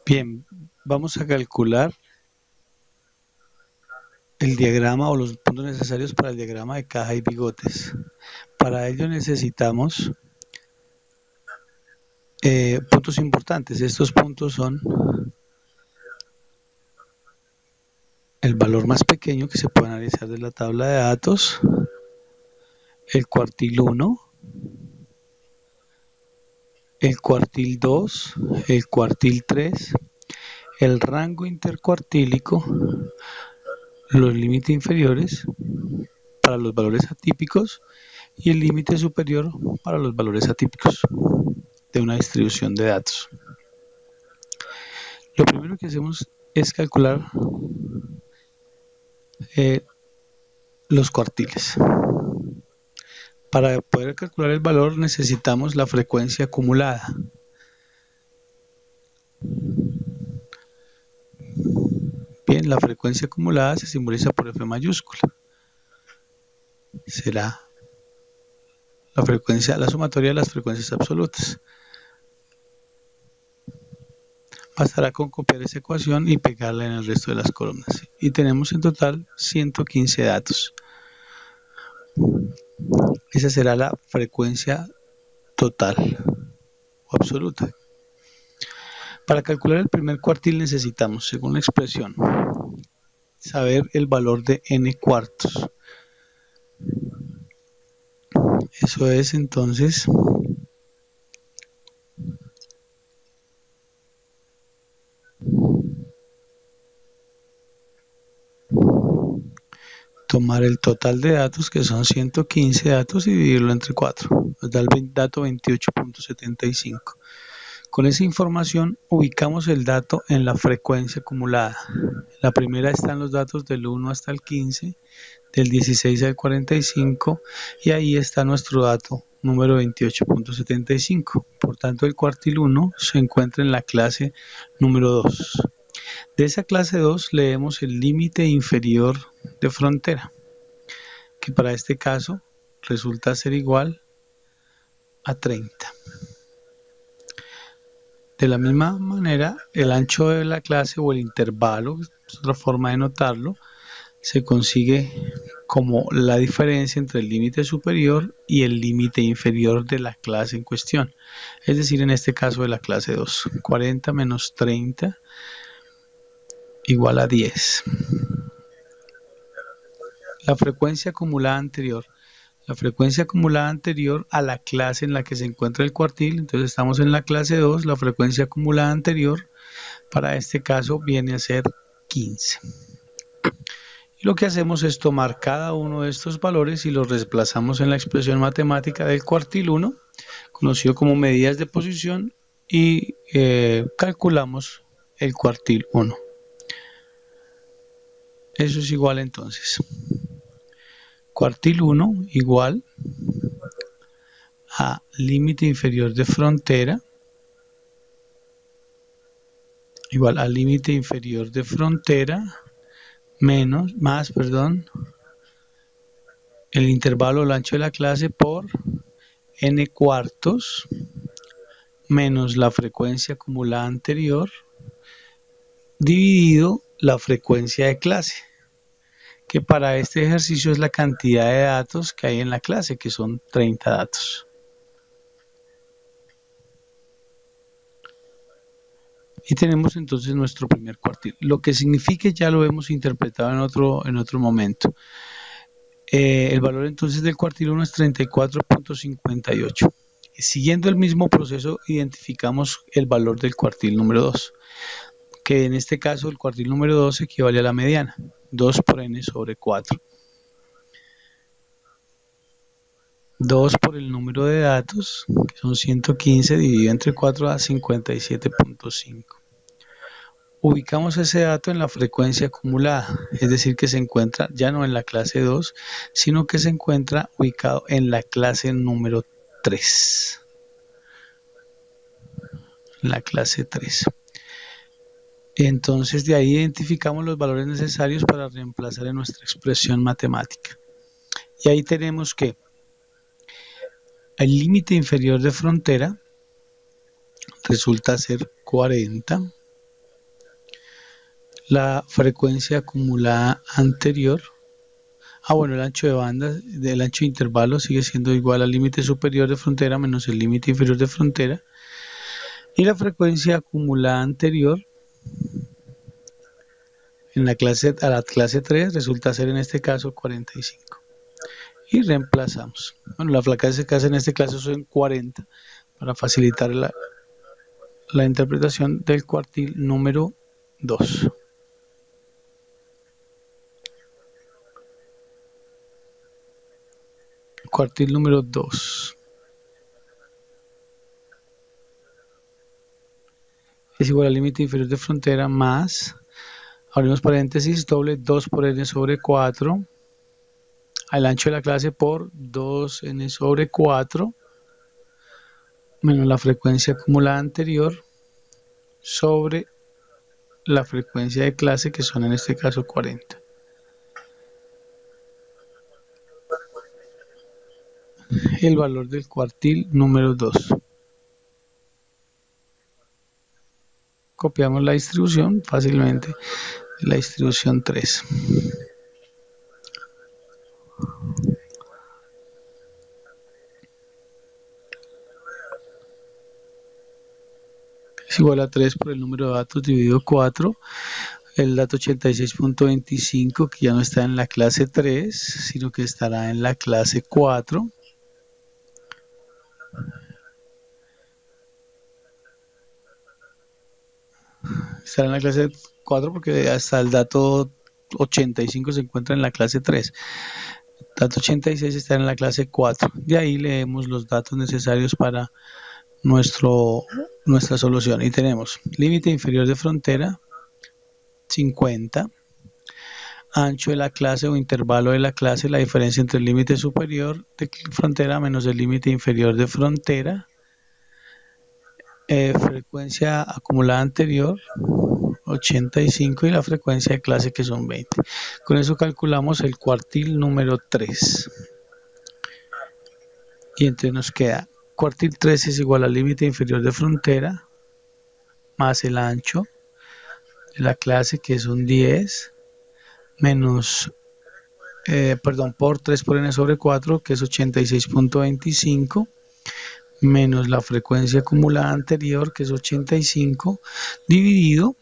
Bien, vamos a calcular el diagrama o los puntos necesarios para el diagrama de caja y bigotes. Para ello necesitamos puntos importantes. Estos puntos son el valor más pequeño que se puede analizar de la tabla de datos, el cuartil 1, el cuartil 2, el cuartil 3, el rango intercuartílico, los límites inferiores para los valores atípicos y el límite superior para los valores atípicos de una distribución de datos. Lo primero que hacemos es calcular los cuartiles. Para poder calcular el valor necesitamos la frecuencia acumulada. Bien, la frecuencia acumulada se simboliza por F mayúscula. Será la frecuencia, la sumatoria de las frecuencias absolutas. Bastará con copiar esa ecuación y pegarla en el resto de las columnas. Y tenemos en total 115 datos. Esa será la frecuencia total o absoluta. Para calcular el primer cuartil necesitamos, según la expresión, saber el valor de n cuartos. Eso es entonces tomar el total de datos, que son 115 datos, y dividirlo entre 4. Nos da el dato 28.75. Con esa información ubicamos el dato en la frecuencia acumulada. La primera están los datos del 1 hasta el 15, del 16 al 45, y ahí está nuestro dato número 28.75. Por tanto, el cuartil 1 se encuentra en la clase número 2. De esa clase 2 leemos el límite inferior de frontera, que para este caso resulta ser igual a 30. De la misma manera, el ancho de la clase o el intervalo, es otra forma de notarlo, se consigue como la diferencia entre el límite superior y el límite inferior de la clase en cuestión. Es decir, en este caso de la clase 2, 40 menos 30 igual a 10. La frecuencia acumulada anterior. La frecuencia acumulada anterior a la clase en la que se encuentra el cuartil, entonces estamos en la clase 2, la frecuencia acumulada anterior para este caso viene a ser 15. Y lo que hacemos es tomar cada uno de estos valores y los reemplazamos en la expresión matemática del cuartil 1, conocido como medidas de posición, y calculamos el cuartil 1. Eso es igual entonces. Cuartil 1 igual a límite inferior de frontera igual al límite inferior de frontera más el intervalo o el ancho de la clase por n cuartos menos la frecuencia acumulada anterior dividido la frecuencia de clase, que para este ejercicio es la cantidad de datos que hay en la clase, que son 30 datos. Y tenemos entonces nuestro primer cuartil. Lo que significa, ya lo hemos interpretado en otro momento. El valor entonces del cuartil 1 es 34.58. Siguiendo el mismo proceso, identificamos el valor del cuartil número 2, que en este caso el cuartil número 2 equivale a la mediana, 2 por n sobre 4. 2 por el número de datos, que son 115, dividido entre 4 da 57.5. Ubicamos ese dato en la frecuencia acumulada, es decir, que se encuentra ya no en la clase 2, sino que se encuentra ubicado en la clase número 3. La clase 3. Entonces de ahí identificamos los valores necesarios para reemplazar en nuestra expresión matemática. Y ahí tenemos que el límite inferior de frontera resulta ser 40 la frecuencia acumulada anterior. Bueno, el ancho de banda del ancho de intervalo sigue siendo igual al límite superior de frontera menos el límite inferior de frontera. Y la frecuencia acumulada anterior a la clase 3 resulta ser en este caso 45. Y reemplazamos. Bueno, la frecuencia en este caso son 40 para facilitar la interpretación del cuartil número 2. Cuartil número 2 es igual al límite inferior de frontera más, abrimos paréntesis, doble 2 por n sobre 4 al ancho de la clase por 2n sobre 4 menos la frecuencia acumulada anterior sobre la frecuencia de clase, que son en este caso 40. El valor del cuartil número 2. Copiamos la distribución fácilmente, la distribución 3. Es igual a 3 por el número de datos dividido 4. El dato 86.25, que ya no está en la clase 3, sino que estará en la clase 4. Estará en la clase 4 porque hasta el dato 85 se encuentra en la clase 3. Dato 86 está en la clase 4. De ahí leemos los datos necesarios para nuestra solución. Y tenemos límite inferior de frontera, 50. Ancho de la clase o intervalo de la clase, la diferencia entre el límite superior de frontera menos el límite inferior de frontera. Frecuencia acumulada anterior, 85, y la frecuencia de clase, que son 20. Con eso calculamos el cuartil número 3. Y entonces nos queda cuartil 3 es igual al límite inferior de frontera más el ancho de la clase, que son 10, menos, por 3 por n sobre 4, que es 86.25, menos la frecuencia acumulada anterior, que es 85, dividido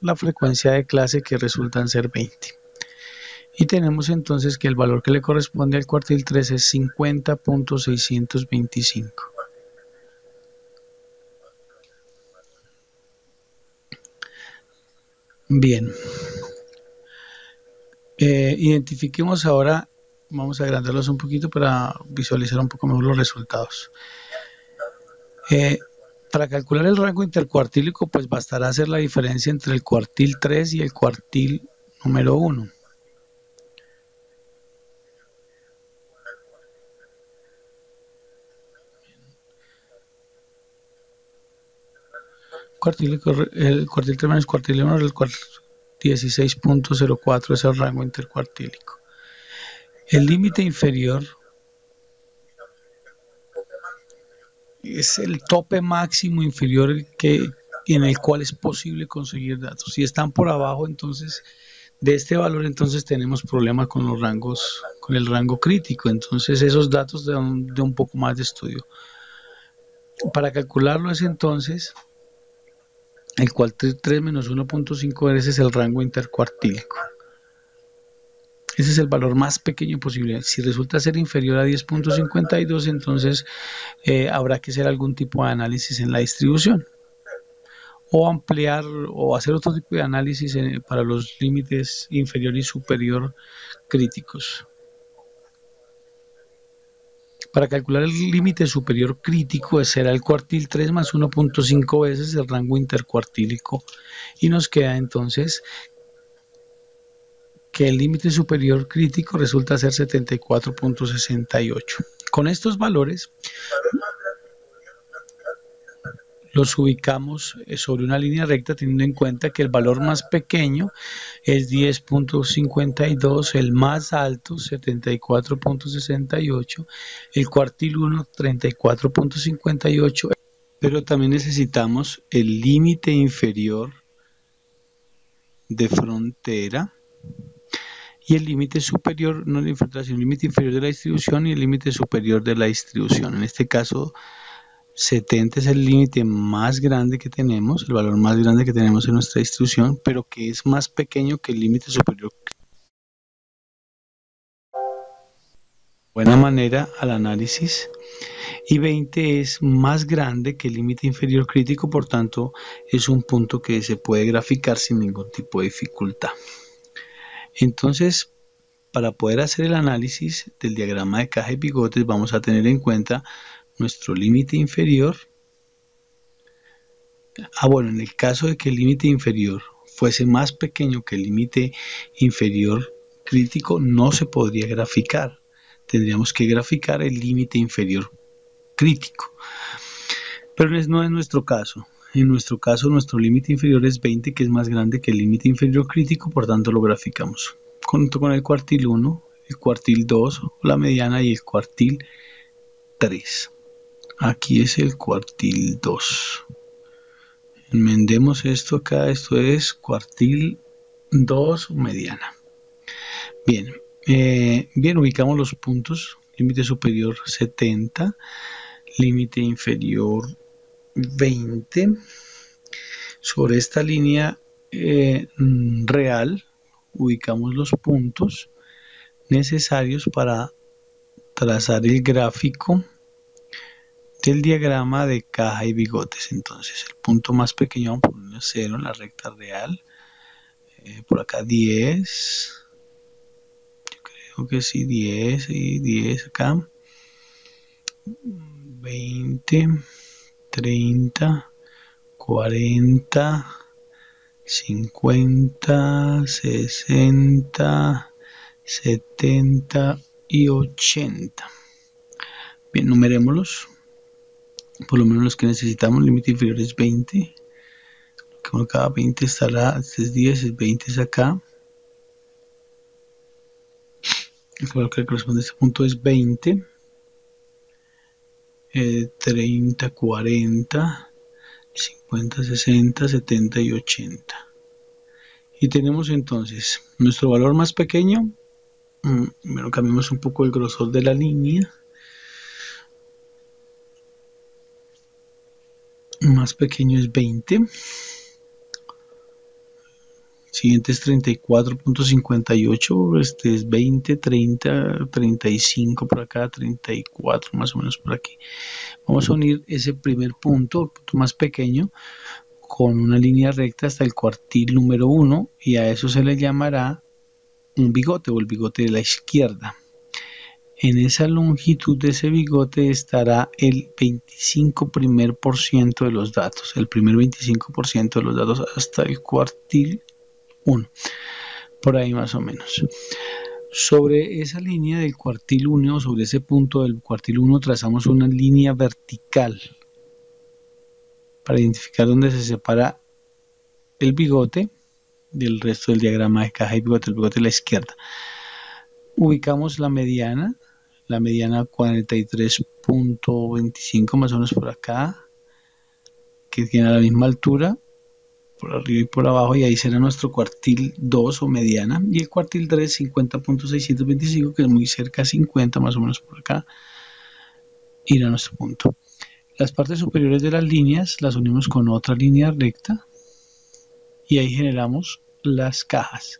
la frecuencia de clase, que resultan ser 20. Y tenemos entonces que el valor que le corresponde al cuartil 3 es 50.625. Bien. Identifiquemos ahora, vamos a agrandarlos un poquito para visualizar un poco mejor los resultados. Para calcular el rango intercuartílico, pues bastará hacer la diferencia entre el cuartil 3 y el cuartil número 1. El cuartil 3 menos cuartil 1 es el 16.04, es el rango intercuartílico. El límite inferior es el tope máximo inferior en el cual es posible conseguir datos. Si están por abajo, entonces, de este valor, entonces tenemos problemas con los rangos, con el rango crítico. Entonces, esos datos de un poco más de estudio. Para calcularlo es entonces el cuartil 3 menos 1.5 veces el rango intercuartílico. Ese es el valor más pequeño posible. Si resulta ser inferior a 10.52, entonces habrá que hacer algún tipo de análisis en la distribución, o ampliar o hacer otro tipo de análisis para los límites inferior y superior críticos. Para calcular el límite superior crítico será el cuartil 3 más 1.5 veces el rango intercuartílico, y nos queda entonces que el límite superior crítico resulta ser 74.68. Con estos valores los ubicamos sobre una línea recta, teniendo en cuenta que el valor más pequeño es 10.52, el más alto 74.68, el cuartil 1 34.58, pero también necesitamos el límite inferior de frontera y el límite superior, no de infiltración, el límite inferior de la distribución y el límite superior de la distribución. En este caso, 70 es el límite más grande que tenemos, el valor más grande que tenemos en nuestra distribución, pero que es más pequeño que el límite superior. Buena manera al análisis. Y 20 es más grande que el límite inferior crítico, por tanto es un punto que se puede graficar sin ningún tipo de dificultad. Entonces, para poder hacer el análisis del diagrama de caja y bigotes, vamos a tener en cuenta nuestro límite inferior. Bueno, en el caso de que el límite inferior fuese más pequeño que el límite inferior crítico, no se podría graficar. Tendríamos que graficar el límite inferior crítico. Pero no es nuestro caso. En nuestro caso, nuestro límite inferior es 20, que es más grande que el límite inferior crítico, por tanto lo graficamos junto con el cuartil 1, el cuartil 2, la mediana y el cuartil 3. Aquí es el cuartil 2. Enmendemos esto acá, esto es cuartil 2 mediana. Bien, ubicamos los puntos. Límite superior 70, límite inferior 20. Sobre esta línea real ubicamos los puntos necesarios para trazar el gráfico del diagrama de caja y bigotes. Entonces el punto más pequeño vamos a poner 0 en la recta real, por acá 10, yo creo que sí, 10 y 10 acá, 20, 30, 40, 50, 60, 70 y 80. Bien, numerémoslos. Por lo menos los que necesitamos. El límite inferior es 20. Como cada 20 estará, este es 10, es 20 es acá. El valor que corresponde a este punto es 20. 30, 40, 50, 60, 70 y 80. Y tenemos entonces nuestro valor más pequeño. Primero cambiamos un poco el grosor de la línea. Más pequeño es 20. Siguiente es 34.58. Este es 20, 30, 35 por acá, 34 más o menos por aquí. Vamos a unir ese primer punto, el punto más pequeño, con una línea recta hasta el cuartil número 1 y a eso se le llamará un bigote o el bigote de la izquierda. En esa longitud de ese bigote estará el 25% de los datos, el primer 25% de los datos hasta el cuartil 1, por ahí más o menos. Sobre esa línea del cuartil 1, sobre ese punto del cuartil 1, trazamos una línea vertical para identificar dónde se separa el bigote del resto del diagrama de caja y bigote, el bigote de la izquierda. Ubicamos la mediana 43.25 más o menos por acá, que tiene la misma altura por arriba y por abajo, y ahí será nuestro cuartil 2 o mediana, y el cuartil 3 50.625, que es muy cerca a 50 más o menos por acá, irá a nuestro punto. Las partes superiores de las líneas las unimos con otra línea recta y ahí generamos las cajas.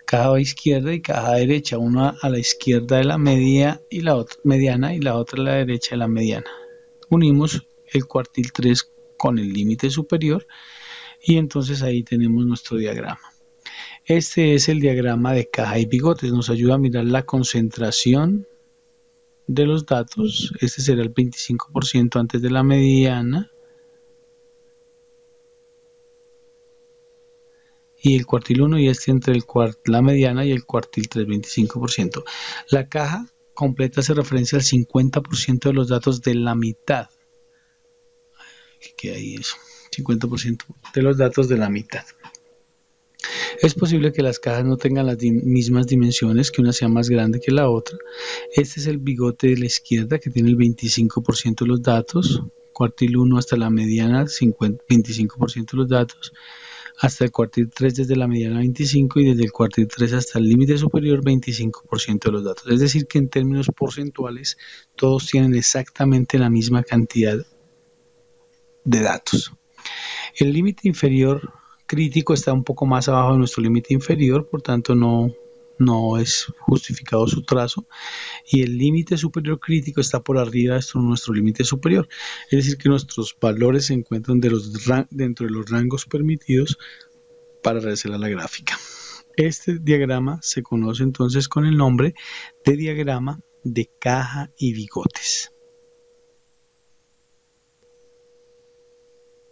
Caja izquierda y caja derecha, una a la izquierda de la media y la otra mediana y la otra a la derecha de la mediana. Unimos el cuartil 3 con el límite superior y entonces ahí tenemos nuestro diagrama. Este es el diagrama de caja y bigotes, nos ayuda a mirar la concentración de los datos. Este será el 25% antes de la mediana y el cuartil 1, y este entre la mediana y el cuartil 3, 25%. La caja completa hace referencia al 50% de los datos de la mitad. ¿Qué hay eso? 50% de los datos de la mitad. Es posible que las cajas no tengan las mismas dimensiones, que una sea más grande que la otra. Este es el bigote de la izquierda, que tiene el 25% de los datos, cuartil 1 hasta la mediana 25% de los datos, hasta el cuartil 3 desde la mediana 25 y desde el cuartil 3 hasta el límite superior 25% de los datos. Es decir, que en términos porcentuales todos tienen exactamente la misma cantidad de datos. El límite inferior crítico está un poco más abajo de nuestro límite inferior, por tanto no es justificado su trazo, y el límite superior crítico está por arriba de nuestro límite superior. Es decir, que nuestros valores se encuentran dentro de los rangos permitidos para realizar la gráfica. Este diagrama se conoce entonces con el nombre de diagrama de caja y bigotes.